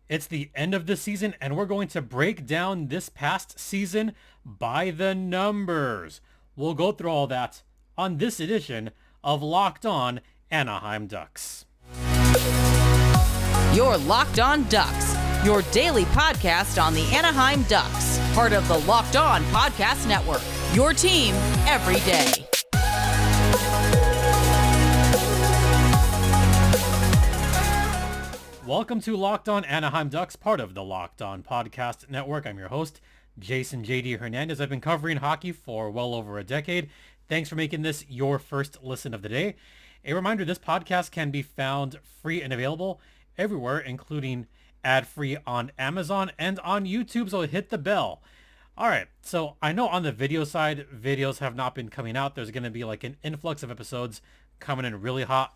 It's the end of the season, and we're going to break down this past season by the numbers. We'll go through all that on this edition of Locked On Anaheim Ducks. You're Locked On Ducks, your daily podcast on the Anaheim Ducks, part of the Locked On Podcast Network, your team every day. Welcome to Locked On Anaheim Ducks, part of the Locked On Podcast Network. I'm your host, Jason JD Hernandez. I've been covering hockey for well over a decade. Thanks for making this your first listen of the day. A reminder, this podcast can be found free and available everywhere, including ad-free on Amazon and on YouTube, so hit the bell. All right, so I know on the video side, videos have not been coming out. There's going to be like an influx of episodes coming in really hot.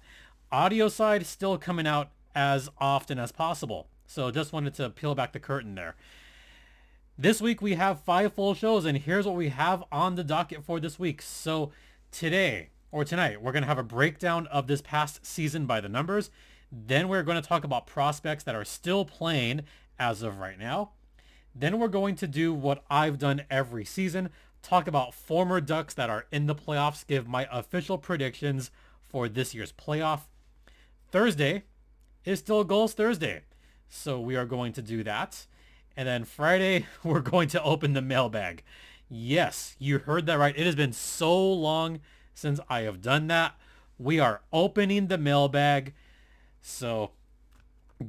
Audio side still coming out as often as possible. So just wanted to peel back the curtain there. This week we have 5 full shows, and here's what we have on the docket for this week. So tonight, we're going to have a breakdown of this past season by the numbers. Then we're going to talk about prospects that are still playing as of right now. Then we're going to do what I've done every season, talk about former Ducks that are in the playoffs, give my official predictions for this year's playoff. Thursday is still Goals Thursday, so we are going to do that. And then Friday, we're going to open the mailbag. Yes, you heard that right. It has been so long since I have done that. We are opening the mailbag, so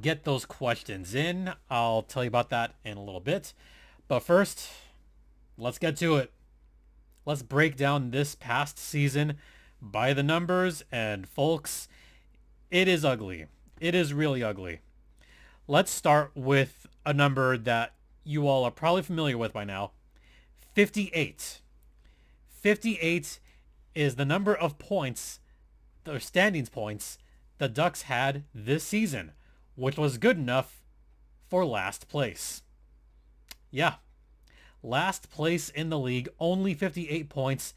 get those questions in. I'll tell you about that in a little bit. But first, let's get to it. Let's break down this past season by the numbers. And folks, it is ugly. It is really ugly. Let's start with a number that you all are probably familiar with by now. 58. 58 is the number of points, or standings points, the Ducks had this season, which was good enough for last place. Yeah. Last place in the league, only 58 points,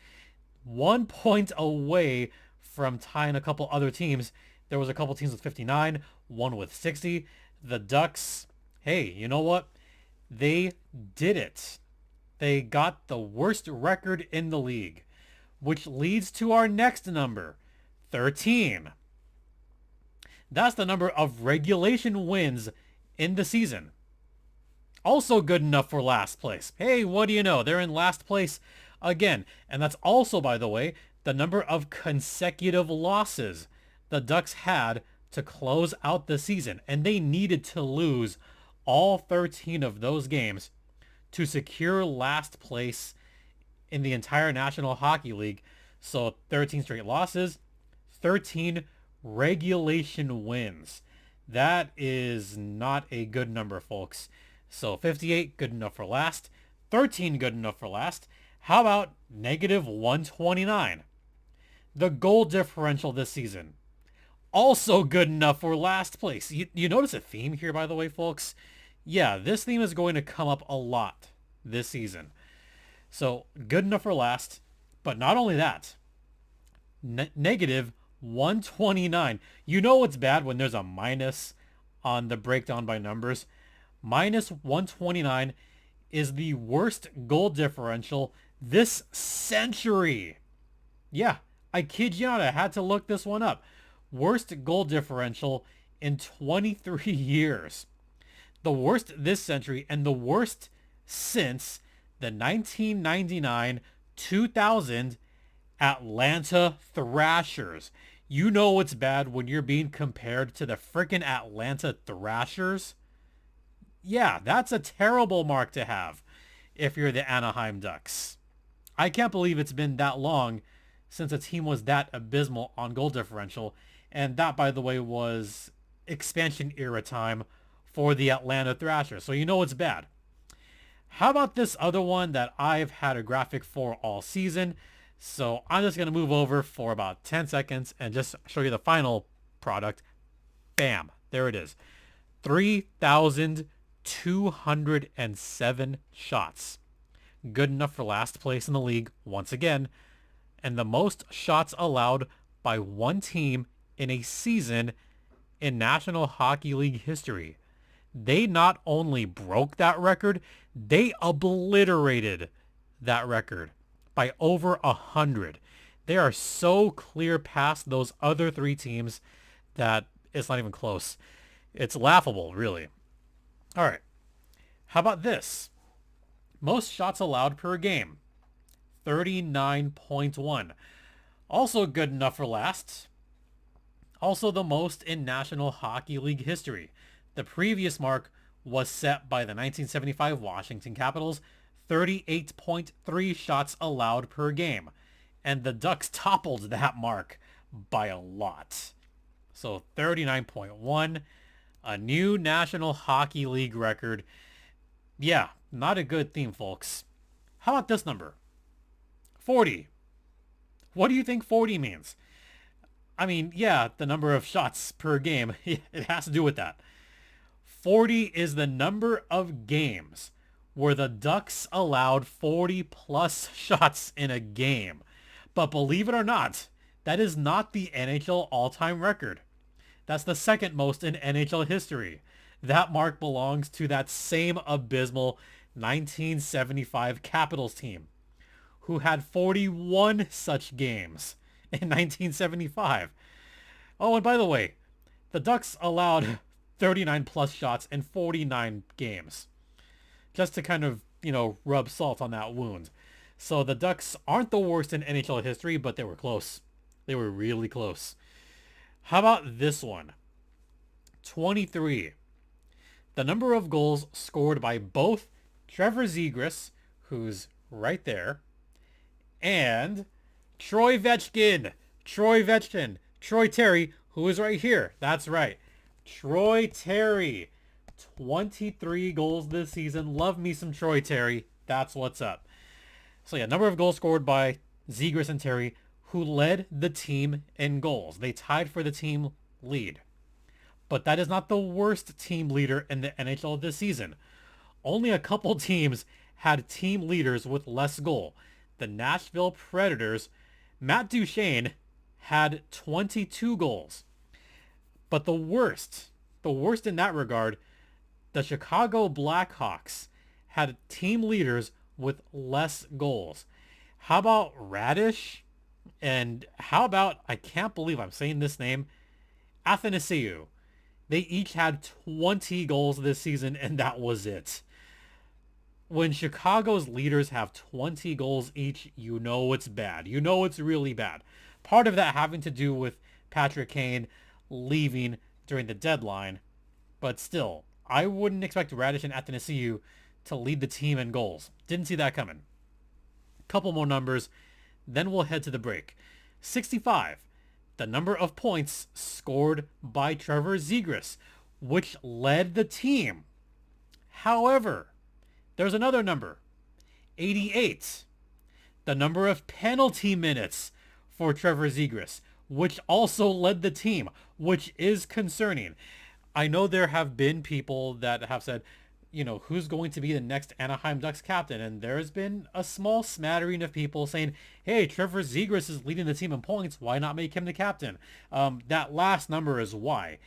1 point away from tying a couple other teams. There was a couple teams with 59, one with 60. The Ducks, hey, you know what? They did it. They got the worst record in the league, which leads to our next number, 13. That's the number of regulation wins in the season. Also good enough for last place. Hey, what do you know? They're in last place again. And that's also, by the way, the number of consecutive losses the Ducks had to close out the season, and they needed to lose all 13 of those games to secure last place in the entire National Hockey League. So 13 straight losses, 13 regulation wins. That is not a good number, folks. So 58, good enough for last. 13, good enough for last. How about negative 129? The goal differential this season, also good enough for last place. You notice a theme here, by the way, folks? Yeah, this theme is going to come up a lot this season. So good enough for last, but not only that, negative 129. You know it's bad when there's a minus on the breakdown by numbers. Minus 129 is the worst goal differential this century. Yeah, I kid you not, I had to look this one up. Worst goal differential in 23 years. The worst this century, and the worst since the 1999-2000 Atlanta Thrashers. You know it's bad when you're being compared to the frickin' Atlanta Thrashers. Yeah, that's a terrible mark to have if you're the Anaheim Ducks. I can't believe it's been that long since a team was that abysmal on goal differential. And that, by the way, was expansion era time for the Atlanta Thrashers. So you know it's bad. How about this other one that I've had a graphic for all season? So I'm just going to move over for about 10 seconds and just show you the final product. Bam. There it is. 3,207 shots. Good enough for last place in the league once again. And the most shots allowed by one team in a season in National Hockey League history. They not only broke that record, they obliterated that record by over 100. They are so clear past those other three teams that it's not even close. It's laughable, really. All right. How about this? Most shots allowed per game, 39.1. Also good enough for last. Also the most in National Hockey League history. The previous mark was set by the 1975 Washington Capitals, 38.3 shots allowed per game. And the Ducks toppled that mark by a lot. So 39.1, a new National Hockey League record. Yeah, not a good theme, folks. How about this number? 40. What do you think 40 means? I mean, yeah, the number of shots per game, it has to do with that. 40 is the number of games where the Ducks allowed 40 plus shots in a game. But believe it or not, that is not the NHL all-time record. That's the second most in NHL history. That mark belongs to that same abysmal 1975 Capitals team, who had 41 such games in 1975. Oh, and by the way, the Ducks allowed 39 plus shots in 49 games. Just to kind of, rub salt on that wound. So the Ducks aren't the worst in NHL history, but they were close. They were really close. How about this one? 23. The number of goals scored by both Trevor Zegras, who's right there, and Troy Vetchkin. Troy Terry, who is right here. That's right. Troy Terry. 23 goals this season. Love me some Troy Terry. That's what's up. So yeah, number of goals scored by Zegras and Terry, who led the team in goals. They tied for the team lead. But that is not the worst team leader in the NHL this season. Only a couple teams had team leaders with less goal. The Nashville Predators, Matt Duchene, had 22 goals. But the worst in that regard, the Chicago Blackhawks had team leaders with less goals. How about Radish? And how about, I can't believe I'm saying this name, Athanasiou. They each had 20 goals this season, and that was it. When Chicago's leaders have 20 goals each, you know it's bad. You know it's really bad. Part of that having to do with Patrick Kane leaving during the deadline. But still, I wouldn't expect Radish and Athanasiou to lead the team in goals. Didn't see that coming. Couple more numbers, then we'll head to the break. 65, the number of points scored by Trevor Zegras, which led the team. However, there's another number, 88, the number of penalty minutes for Trevor Zegras, which also led the team, which is concerning. I know there have been people that have said, who's going to be the next Anaheim Ducks captain? And there's been a small smattering of people saying, hey, Trevor Zegras is leading the team in points. Why not make him the captain? That last number is why.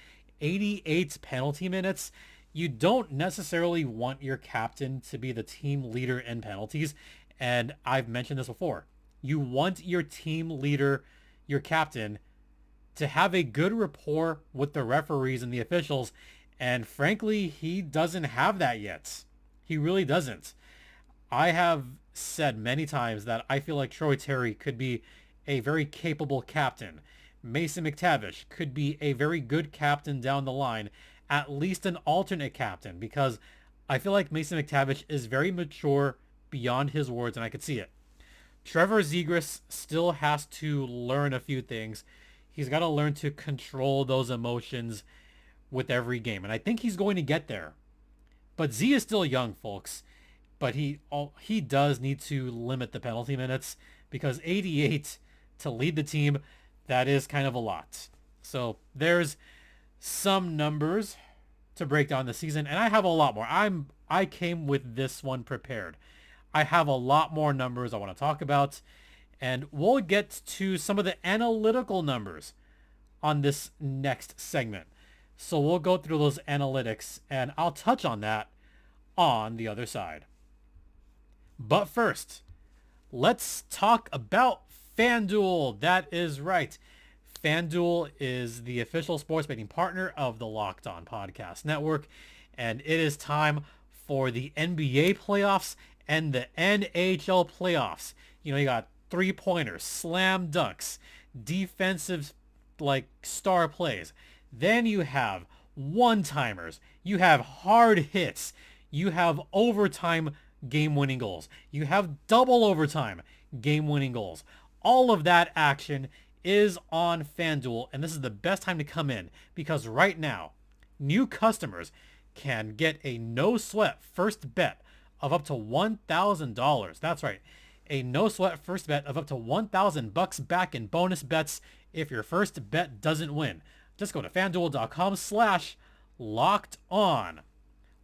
88 penalty minutes. You don't necessarily want your captain to be the team leader in penalties. And I've mentioned this before. You want your team leader, your captain, to have a good rapport with the referees and the officials. And frankly, he doesn't have that yet. He really doesn't. I have said many times that I feel like Troy Terry could be a very capable captain. Mason McTavish could be a very good captain down the line, at least an alternate captain, because I feel like Mason McTavish is very mature beyond his words, and I could see it. Trevor Zegras still has to learn a few things. He's got to learn to control those emotions with every game. And I think he's going to get there. But Z is still young, folks. But he does need to limit the penalty minutes, because 88 to lead the team, that is kind of a lot. So there's some numbers to break down the season. And I have a lot more. I came with this one prepared. I have a lot more numbers I want to talk about. And we'll get to some of the analytical numbers on this next segment. So we'll go through those analytics, and I'll touch on that on the other side. But first, let's talk about FanDuel. That is right. FanDuel is the official sports betting partner of the Locked On Podcast Network, and it is time for the NBA playoffs and the NHL playoffs. You got three-pointers, slam dunks, defensive star plays. Then you have one-timers. You have hard hits. You have overtime game-winning goals. You have double overtime game-winning goals. All of that action is on FanDuel, and this is the best time to come in because right now, new customers can get a no-sweat first bet of up to $1,000. That's right. A no-sweat first bet of up to $1,000 back in bonus bets if your first bet doesn't win. Just go to FanDuel.com/LockedOn.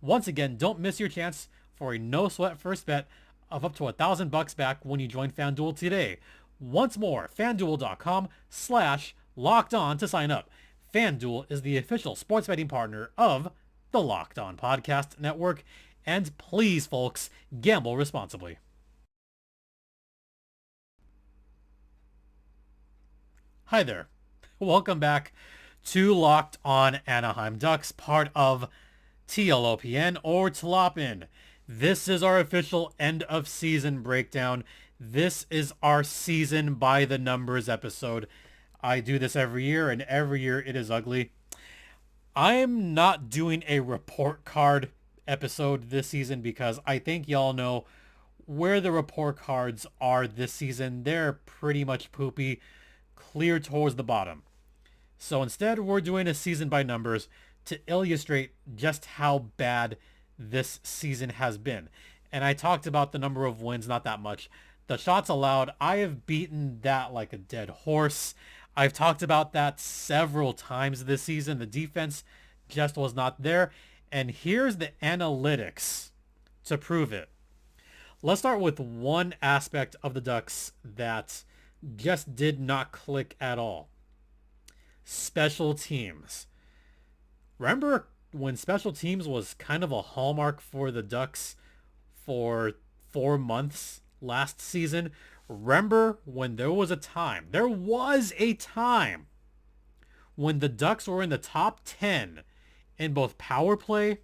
Once again, don't miss your chance for a no-sweat first bet of up to $1,000 back when you join FanDuel today. Once more, FanDuel.com/LockedOn to sign up. FanDuel is the official sports betting partner of the Locked On Podcast Network. And please, folks, gamble responsibly. Hi there. Welcome back to Locked On Anaheim Ducks, part of TLOPN or TLOPN. This is our official end of season breakdown. This is our season by the numbers episode. I do this every year, and every year it is ugly. I'm not doing a report card episode this season because I think y'all know where the report cards are this season. They're pretty much poopy, clear towards the bottom. So instead, we're doing a season by numbers to illustrate just how bad this season has been. And I talked about the number of wins, not that much. The shots allowed, I have beaten that like a dead horse. I've talked about that several times this season. The defense just was not there. And here's the analytics to prove it. Let's start with one aspect of the Ducks that just did not click at all. Special teams. Remember when special teams was kind of a hallmark for the Ducks for 4 months last season? Remember when there was a time when the Ducks were in the top 10 in both power play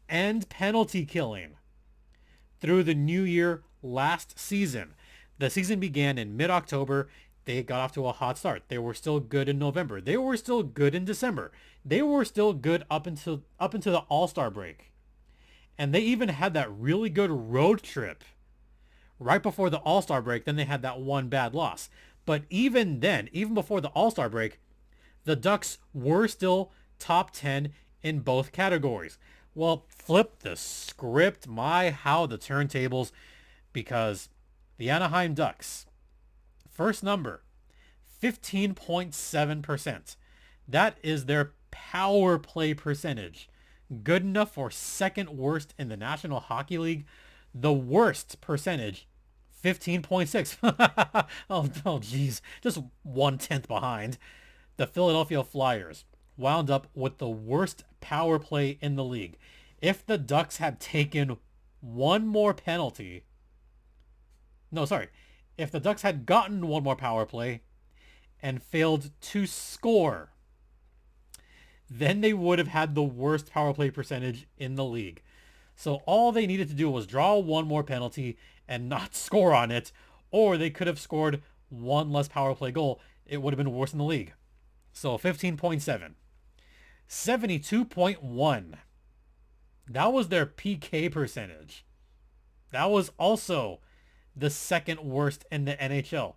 and penalty killing through the new year last season. The season began in mid-October. They got off to a hot start. They were still good in November. They were still good in December. They were still good up into the All-Star break. And they even had that really good road trip right before the All-Star break. Then they had that one bad loss. But even then, even before the All-Star break, the Ducks were still top 10 in both categories. Well, flip the script, how the turntables, because the Anaheim Ducks, first number, 15.7%. That is their power play percentage. Good enough for second worst in the National Hockey League. The worst percentage, 15.6. oh geez, just 1/10 behind. The Philadelphia Flyers wound up with the worst power play in the league. If the Ducks had taken one more penalty, if the Ducks had gotten one more power play and failed to score, then they would have had the worst power play percentage in the league. So all they needed to do was draw one more penalty and not score on it, or they could have scored one less power play goal. It would have been worse in the league. So 15.7. 72.1. That was their PK percentage. That was also the second worst in the NHL.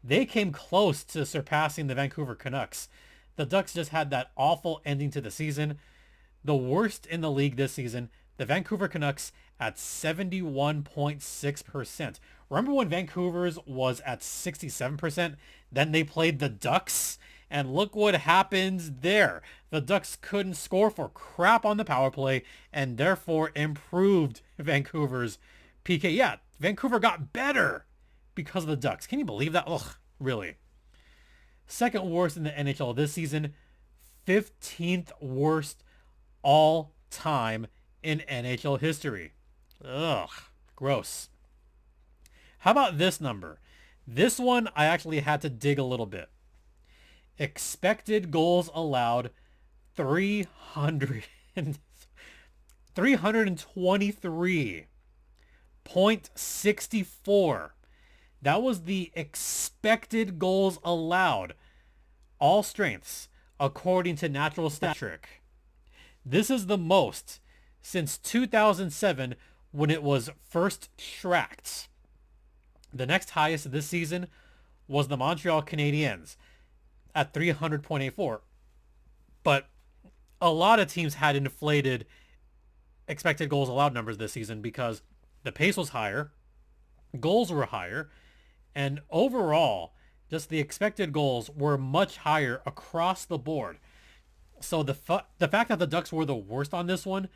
They came close to surpassing the Vancouver Canucks. The Ducks just had that awful ending to the season. The worst in the league this season, the Vancouver Canucks at 71.6%. Remember when Vancouver's was at 67%? Then they played the Ducks, and look what happens there. The Ducks couldn't score for crap on the power play, and therefore improved Vancouver's PK. Yeah, Vancouver got better because of the Ducks. Can you believe that? Ugh, really. Second worst in the NHL this season, 15th worst all time in NHL history. Ugh, gross. How about this number? This one I actually had to dig a little bit. Expected goals allowed, 323.64. That was the expected goals allowed. All strengths, according to Natural Stat Trick. This is the most since 2007 when it was first tracked. The next highest this season was the Montreal Canadiens at 300.84. But a lot of teams had inflated expected goals allowed numbers this season because the pace was higher, goals were higher, and overall, just the expected goals were much higher across the board. So the fact that the Ducks were the worst on this one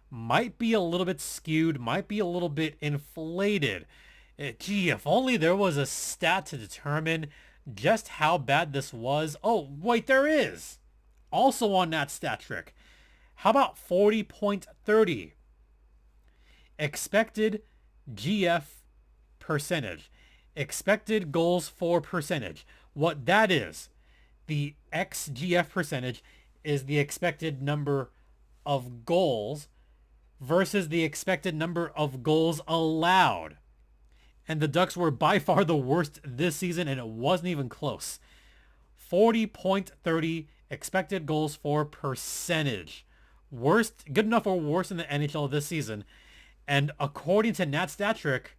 might be a little bit skewed, might be a little bit inflated. Gee, if only there was a stat to determine just how bad this was. Oh, wait, there is. Also on that stat trick. How about 40.30? Expected GF percentage. Expected goals for percentage. What that is, the XGF percentage is the expected number of goals versus the expected number of goals allowed. And the Ducks were by far the worst this season, and it wasn't even close. 40.30 expected goals for percentage. Worst, good enough or worse in the NHL this season. And according to Nat Statrick,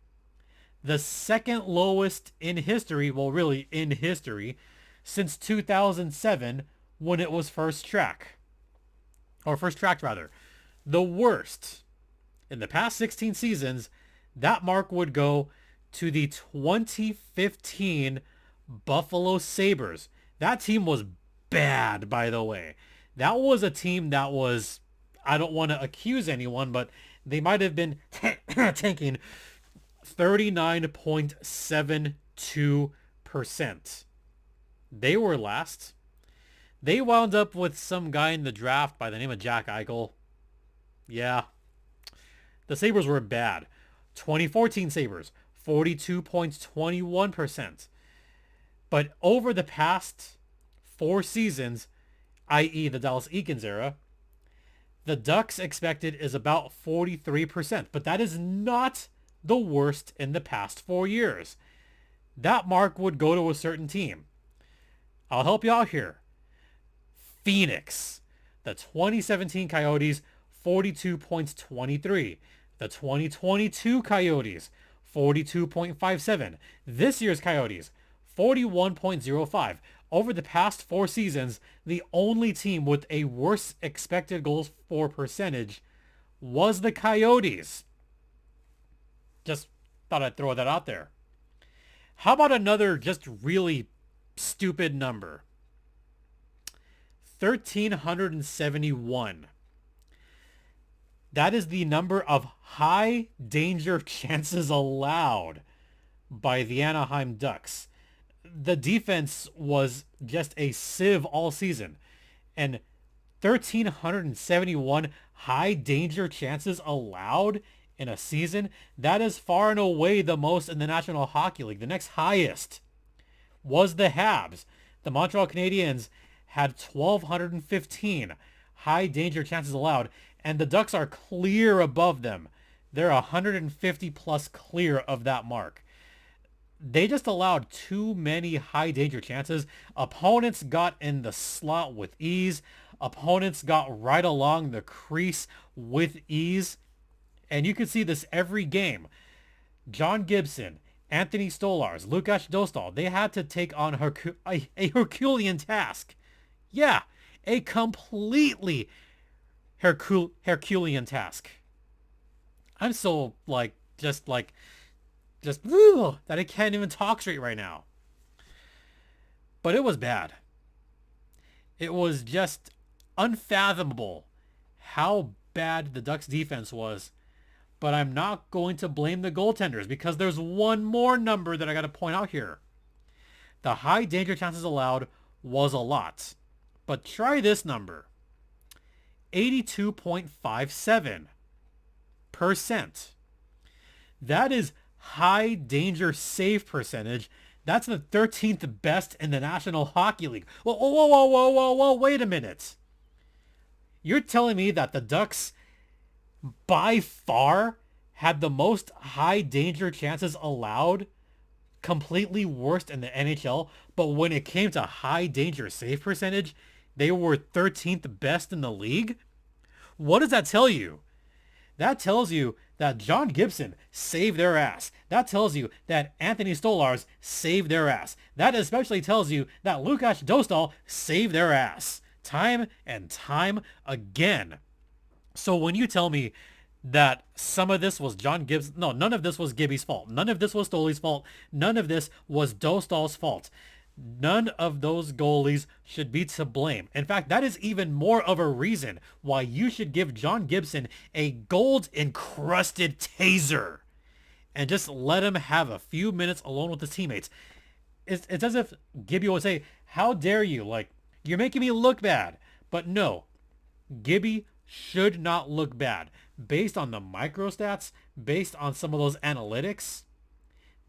the second lowest in history, well really in history, since 2007 when it was first tracked. The worst. In the past 16 seasons, that mark would go to the 2015 Buffalo Sabres. That team was bad, by the way. That was a team that was, I don't want to accuse anyone, but they might have been tanking 39.72%. They were last. They wound up with some guy in the draft by the name of Jack Eichel. Yeah. The Sabres were bad. 2014 Sabres, 42.21%. But over the past 4 seasons, i.e. the Dallas Eakins era, the Ducks expected is about 43%. But that is not the worst in the past 4 years. That mark would go to a certain team. I'll help you out here. Phoenix. The 2017 Coyotes, 42.23. The 2022 Coyotes, 42.57. This year's Coyotes, 41.05. Over the past 4 seasons, the only team with a worse expected goals for percentage was the Coyotes. Just thought I'd throw that out there. How about another just really stupid number? 1,371. That is the number of high danger chances allowed by the Anaheim Ducks. The defense was just a sieve all season. And 1,371 high danger chances allowed in a season, that is far and away the most in the National Hockey League. The next highest was the Habs. The Montreal Canadiens had 1,215 high danger chances allowed, and the Ducks are clear above them. They're 150 plus clear of that mark. They just allowed too many high danger chances. Opponents got in the slot with ease. Opponents got right along the crease with ease. And you can see this every game. John Gibson, Anthony Stolarz, Lukáš Dostal, they had to take on a Herculean task. Yeah, a completely Herculean task. I'm so just that I can't even talk straight right now. But it was bad. It was just unfathomable how bad the Ducks defense was. But I'm not going to blame the goaltenders because there's one more number that I got to point out here. The high danger chances allowed was a lot. But try this number. 82.57%. That is high danger save percentage. That's the 13th best in the National Hockey League. Whoa, whoa, whoa, whoa, whoa, whoa, whoa, wait a minute. You're telling me that the Ducks by far had the most high danger chances allowed, completely worst in the NHL, but when it came to high danger save percentage, they were 13th best in the league? What does that tell you? That tells you that John Gibson saved their ass. That tells you that Anthony Stolarz saved their ass. That especially tells you that Lukáš Dostal saved their ass. Time and time again. So when you tell me that some of this was John Gibson, no, none of this was Gibby's fault. None of this was Stoley's fault. None of this was Dostal's fault. None of those goalies should be to blame. In fact, that is even more of a reason why you should give John Gibson a gold-encrusted taser and just let him have a few minutes alone with his teammates. It's as if Gibby would say, how dare you? Like, you're making me look bad. But no, Gibby should not look bad. Based on the microstats, based on some of those analytics,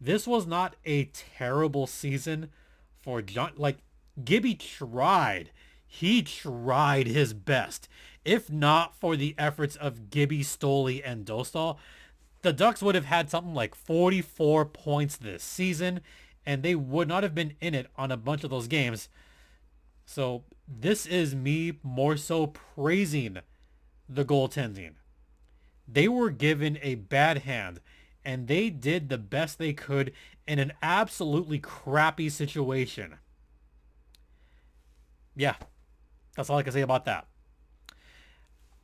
this was not a terrible season for John. Like, Gibby tried. He tried his best. If not for the efforts of Gibby, Stoley, and Dostal, the Ducks would have had something like 44 points this season, and they would not have been in it on a bunch of those games. So this is me more so praising the goaltending. They were given a bad hand, and they did the best they could in an absolutely crappy situation. Yeah, that's all I can say about that.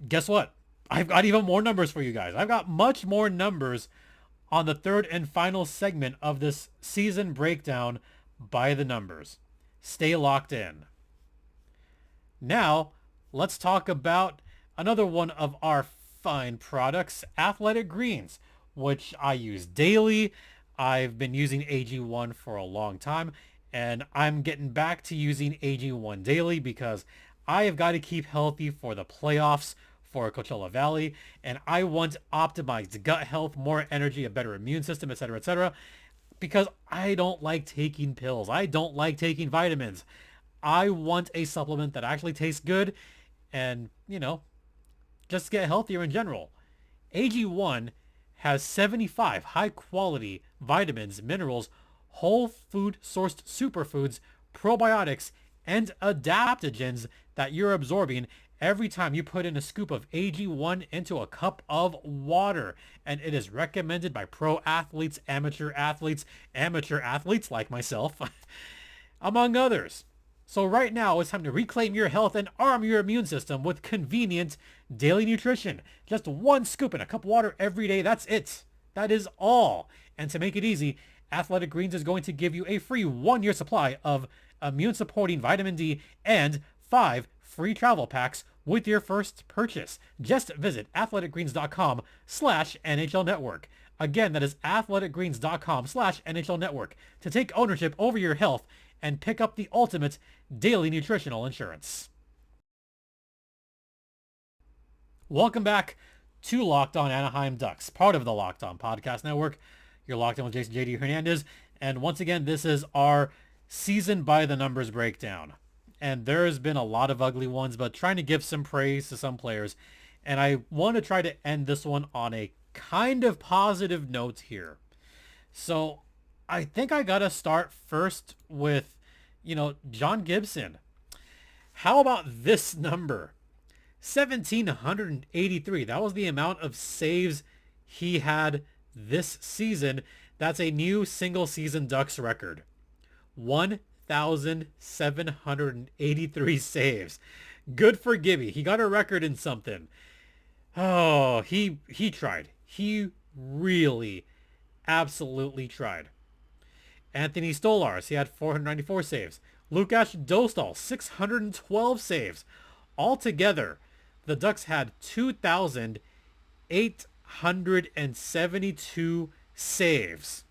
Guess what? I've got even more numbers for you guys. I've got much more numbers on the third and final segment of this season breakdown by the numbers. Stay locked in. Now, let's talk about another one of our fine products, Athletic Greens, which I use daily. I've been using AG1 for a long time, and I'm getting back to using AG1 daily because I have got to keep healthy for the playoffs for Coachella Valley, and I want optimized gut health, more energy, a better immune system, etc., because I don't like taking pills. I don't like taking vitamins. I want a supplement that actually tastes good and, just get healthier in general. AG1 has 75 high-quality vitamins, minerals, whole food sourced superfoods, probiotics, and adaptogens that you're absorbing every time you put in a scoop of AG1 into a cup of water. And it is recommended by pro athletes, amateur athletes like myself, among others. So right now, it's time to reclaim your health and arm your immune system with convenient daily nutrition. Just one scoop in a cup of water every day. That's it. That is all. And to make it easy, Athletic Greens is going to give you a free 1-year supply of immune-supporting vitamin D and 5 free travel packs with your first purchase. Just visit athleticgreens.com/NHL Network. Again, that is athleticgreens.com/NHL Network to take ownership over your health and pick up the ultimate daily nutritional insurance. Welcome back to Locked On Anaheim Ducks, part of the Locked On Podcast Network. You're locked in with Jason JD Hernandez. And once again, this is our season by the numbers breakdown. And there has been a lot of ugly ones, but trying to give some praise to some players. And I want to try to end this one on a kind of positive note here. So I think I got to start first with, John Gibson. How about this number? 1,783. That was the amount of saves he had this season. That's a new single season Ducks record. 1,783 saves. Good for Gibby. He got a record in something. Oh, he tried. He really, absolutely tried. Anthony Stolarz, he had 494 saves. Lukáš Dostal, 612 saves. Altogether, the Ducks had 2,872 saves.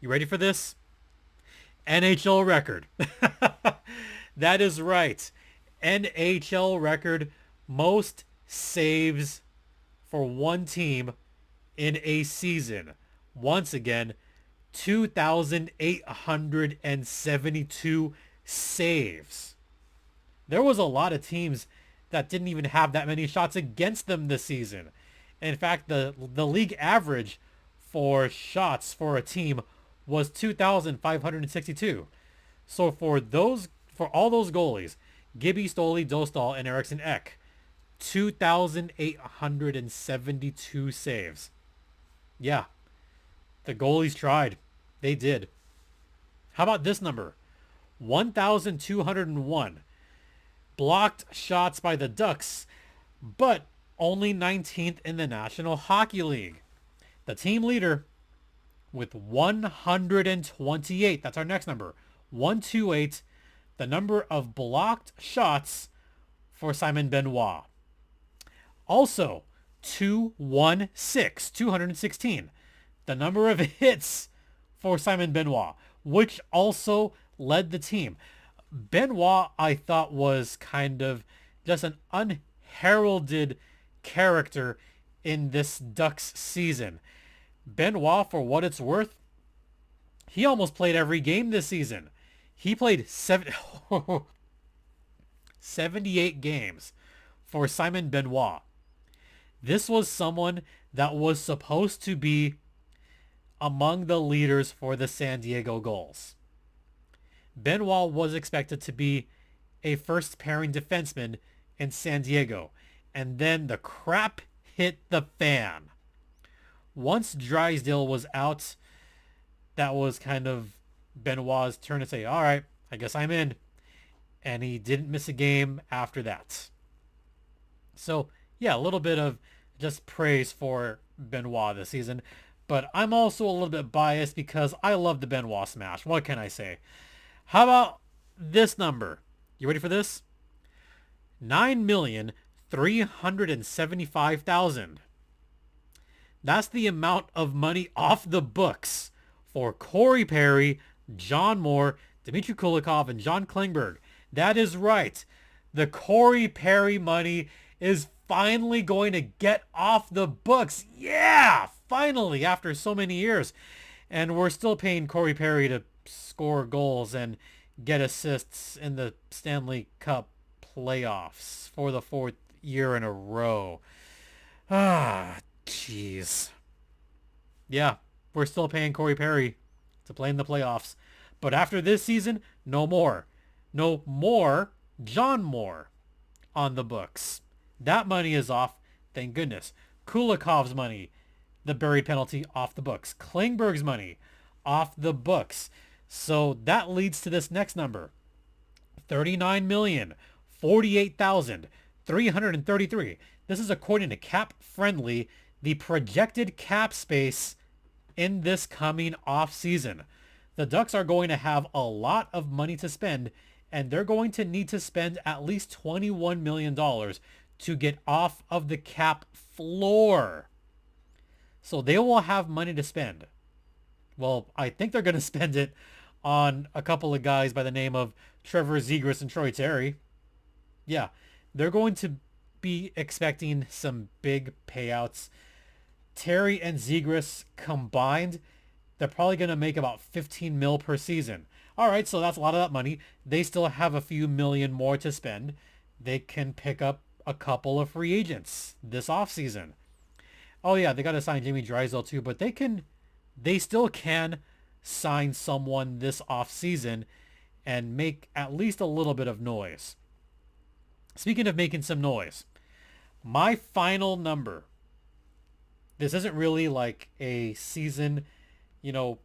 You ready for this? NHL record. That is right. NHL record most saves for one team in a season. Once again, 2,872 saves. There was a lot of teams that didn't even have that many shots against them this season. In fact, the league average for shots for a team was 2,562. So for all those goalies, Gibby, Stoli, Dostal, and Eriksson Ek, 2,872 saves. Yeah, the goalies tried. They did. How about this number? 1,201 blocked shots by the Ducks, but only 19th in the National Hockey League. The team leader with 128. That's our next number. 128, the number of blocked shots for Simon Benoit. Also, 216, the number of hits for Simon Benoit, which also led the team. Benoit, I thought, was kind of just an unheralded character in this Ducks season. Benoit, for what it's worth, he almost played every game this season. He played 78 games for Simon Benoit. This was someone that was supposed to be among the leaders for the San Diego Gulls. Benoit was expected to be a first pairing defenseman in San Diego, and then the crap hit the fan. Once Drysdale was out, that was kind of Benoit's turn to say, all right, I guess I'm in. And he didn't miss a game after that. So, yeah, a little bit of just praise for Benoit this season. But I'm also a little bit biased because I love the Benoit smash. What can I say? How about this number? You ready for this? 9,375,000. That's the amount of money off the books for Corey Perry, John Moore, Dmitry Kulikov, and John Klingberg. That is right. The Corey Perry money is finally going to get off the books. Yeah, finally, after so many years. And we're still paying Corey Perry to score goals and get assists in the Stanley Cup playoffs for the 4th year in a row. Ah, jeez. Yeah, we're still paying Corey Perry to play in the playoffs. But after this season, no more. No more John Moore on the books. That money is off, thank goodness. Kulikov's money, the buried penalty, off the books. Klingberg's money, off the books. So that leads to this next number. 39,048,333. This is according to Cap Friendly, the projected cap space in this coming off season. The Ducks are going to have a lot of money to spend, and they're going to need to spend at least $21 million to get off of the cap floor. So they will have money to spend. Well, I think they're going to spend it on a couple of guys by the name of Trevor Zegras and Troy Terry. Yeah, they're going to be expecting some big payouts. Terry and Zegras combined, they're probably going to make about $15 million per season. All right, so that's a lot of that money. They still have a few million more to spend. They can pick up a couple of free agents this offseason. Oh yeah, they got to sign Jamie Drysdale too, but they still can sign someone this offseason and make at least a little bit of noise. Speaking of making some noise, my final number. This isn't really like a season,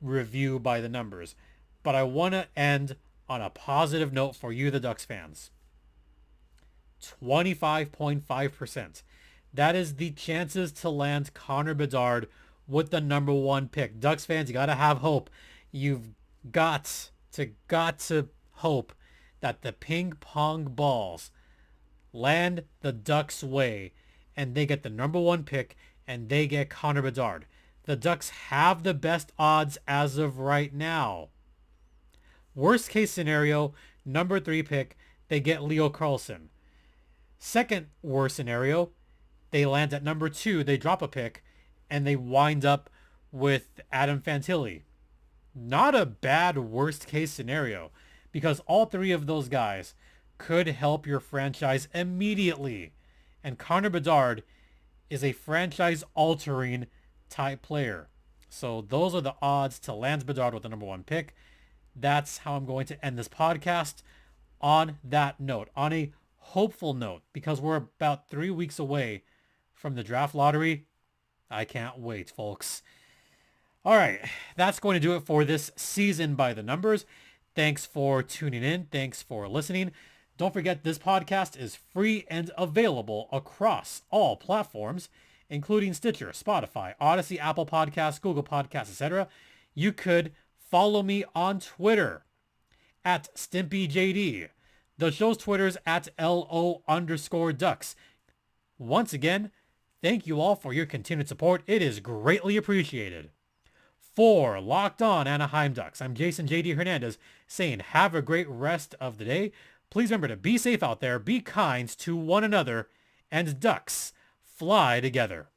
review by the numbers, but I want to end on a positive note for you, the Ducks fans. 25.5%. That is the chances to land Connor Bedard with the number 1 pick. Ducks fans, you got to have hope. You've got to hope that the ping pong balls land the Ducks' way and they get the number 1 pick and they get Connor Bedard. The Ducks have the best odds as of right now. Worst case scenario, number 3 pick, they get Leo Carlson. Second worst scenario, they land at number 2, they drop a pick, and they wind up with Adam Fantilli. Not a bad worst case scenario, because all three of those guys could help your franchise immediately. And Connor Bedard is a franchise-altering type player. So those are the odds to land Bedard with the number 1 pick. That's how I'm going to end this podcast, on that note, on a hopeful note, because we're about 3 weeks away from the draft lottery. I can't wait, folks. All right, that's going to do it for this season by the numbers. Thanks for tuning in. Thanks for listening. Don't forget, this podcast is free and available across all platforms, including Stitcher, Spotify, Odyssey, Apple Podcasts, Google Podcasts, etc. You could follow me on Twitter at StimpyJD. The show's Twitter's at LO_Ducks. Once again, thank you all for your continued support. It is greatly appreciated. For Locked On Anaheim Ducks, I'm Jason JD Hernandez saying have a great rest of the day. Please remember to be safe out there, be kind to one another, and Ducks fly together.